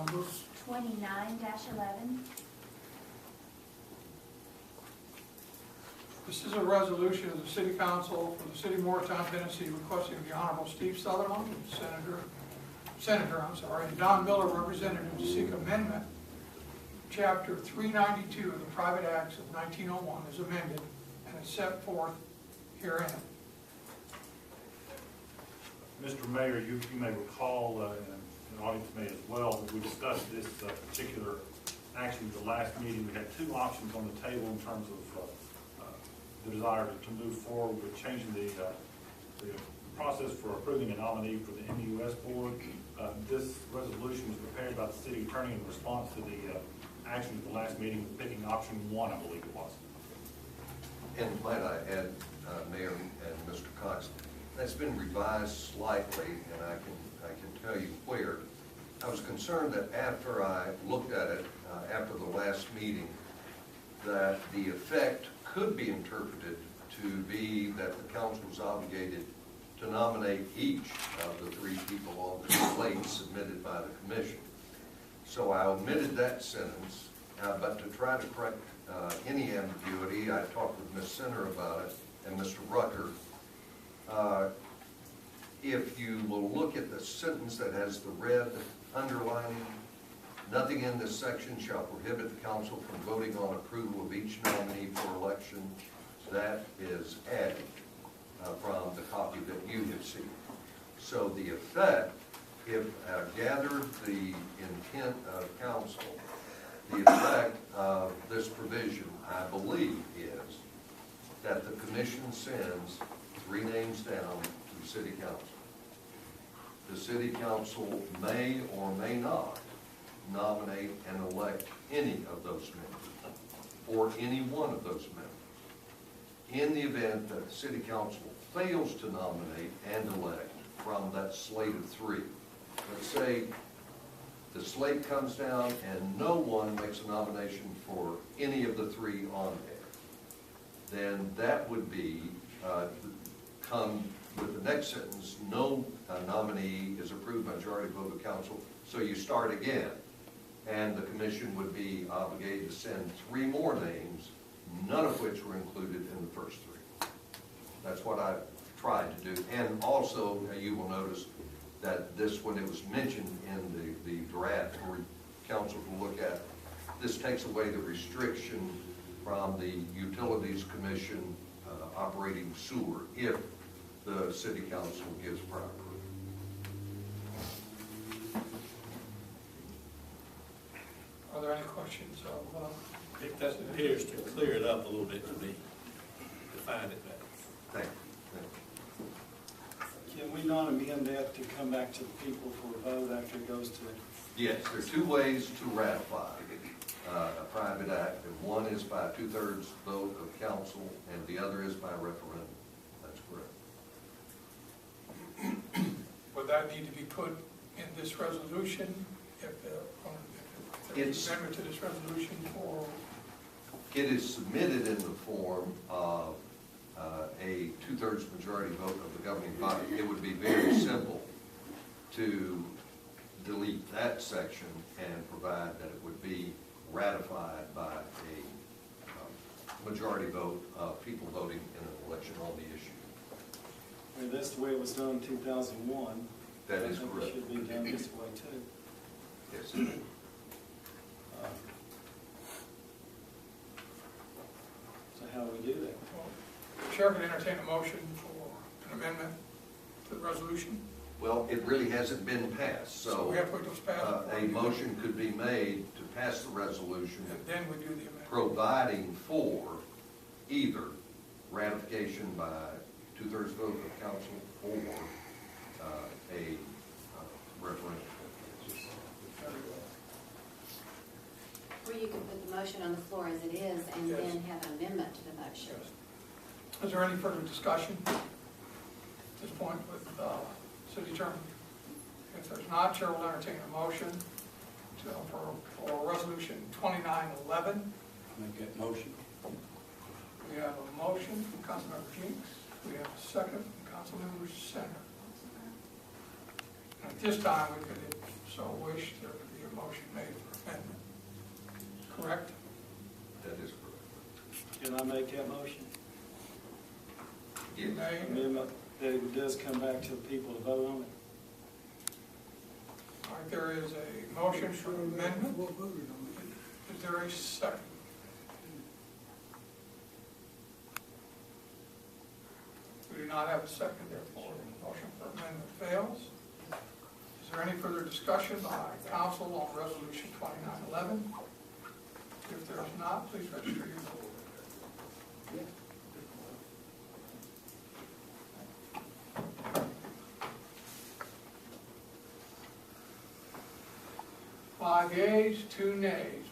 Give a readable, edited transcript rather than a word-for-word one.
number? 29-11. This is a resolution of the City Council for the City of Morristown, Tennessee, requesting the Honorable Steve Sutherland, Senator, and Don Miller, Representative, to seek amendment Chapter 392 of the Private Acts of 1901 is amended and is set forth herein. Mr. Mayor, you may recall, and the audience may as well, that we discussed this particular, actually the last meeting, we had two options on the table in terms of the desire to move forward with changing the process for approving a nominee for the MUS board. This resolution was prepared by the city attorney in response to the action at the last meeting, picking option 1, I believe it was. And might I add, Mayor and Mr. Cox, that's been revised slightly, and I can tell you where. I was concerned that after I looked at it, after the last meeting, that the effect could be interpreted to be that the council was obligated to nominate each of the 3 people on the slate submitted by the commission. So I omitted that sentence, but to try to correct any ambiguity, I talked with Ms. Center about it and Mr. Rucker. If you will look at the sentence that has the red underlining, nothing in this section shall prohibit the council from voting on approval of each nominee for election. That is added from the copy that you have seen. So the effect, if I gathered the intent of council, the effect of this provision, I believe, is that the commission sends 3 names down to the city council. The city council may or may not nominate and elect any of those members, or any one of those members. In the event that the city council fails to nominate and elect from that slate of 3, let's say the slate comes down and no one makes a nomination for any of the 3 on there, then that would be, come with the next sentence, no nominee is approved by majority vote of council, so you start again. And the commission would be obligated to send 3 more names, none of which were included in the first 3. That's what I tried to do. And also, you will notice that this, when it was mentioned in the draft for council to look at, this takes away the restriction from the Utilities Commission operating sewer if the city council gives prior approval. Are there any questions of I think that appears to clear it up a little bit to me, define it better. Thank you. Can we not amend that to come back to the people for a vote after it goes to? Yes, there are 2 ways to ratify a private act, and one is by a 2/3 vote of council, and the other is by referendum. That's correct. would that need to be put in this resolution if there's an amendment to this resolution for? It is submitted in the form of a 2/3 majority vote of the governing body. It would be very simple to delete that section and provide that it would be ratified by a majority vote of people voting in an election on the issue. I mean, that's the way it was done in 2001. That is I think correct. it should be done this way too. Yes. So how do we do that? Chair can entertain a motion for an amendment to the resolution. Well, it really hasn't been passed, So we have to put those passed. a motion could be made to pass the resolution, And then we do the amendment. providing for either ratification by 2/3 vote of council or a referendum. Or you can put the motion on the floor as it is and Yes. then have an amendment to the motion. Is there any further discussion at this point with city attorney? If there's not, chair will entertain a motion for resolution 2911. Make that motion. We have a motion from Councilmember Jinks. We have a second from Councilmember Center. And at this time, we could, if so wish, there could be a motion make that motion? You may. Amendment, that it does come back to the people to vote on it. All right, there is a motion for amendment. Is there a second? We do not have a second, therefore, the motion for amendment fails. Is there any further discussion by council on resolution 2911? If there is not, please register your vote. Five yeas, 2 nays.